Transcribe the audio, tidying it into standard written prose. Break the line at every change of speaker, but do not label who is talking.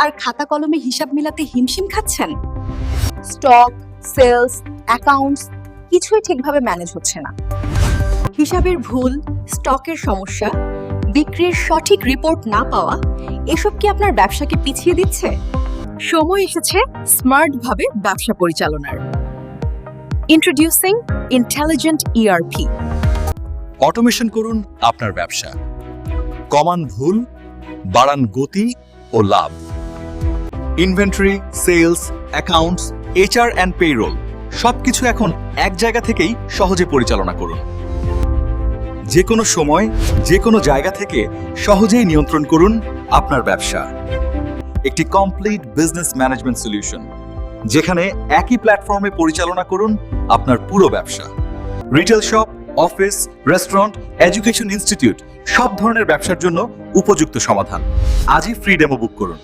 আর খাতা কলমে হিসাব মেলাতে হিমশিম খাচ্ছেন? স্টক, সেলস, অ্যাকাউন্টস কিছুই ঠিকভাবে ম্যানেজ হচ্ছে না। হিসাবের ভুল, স্টকের সমস্যা, বিক্রির সঠিক রিপোর্ট না পাওয়া, এসব কি আপনার ব্যবসাকে পিছিয়ে দিচ্ছে? সময় এসেছে স্মার্টভাবে ব্যবসা পরিচালনার। Introducing intelligent ERP.
অটোমেশন করুন আপনার ব্যবসা, কমান ভুল, বাড়ান গতি ও লাভ। Inventory, sales, accounts, HR and payroll সবকিছু এখন এক জায়গা থেকেই সহজে পরিচালনা করুন। যে কোনো সময়, যে কোনো জায়গা থেকে সহজেই নিয়ন্ত্রণ করুন আপনার ব্যবসা। একটি কমপ্লিট বিজনেস ম্যানেজমেন্ট সলিউশন, যেখানে একই প্ল্যাটফর্মে পরিচালনা করুন আপনার পুরো ব্যবসা। Retail shop, office, restaurant, education institute সব ধরনের ব্যবসার জন্য উপযুক্ত সমাধান। আজই ফ্রি ডেমো বুক করুন।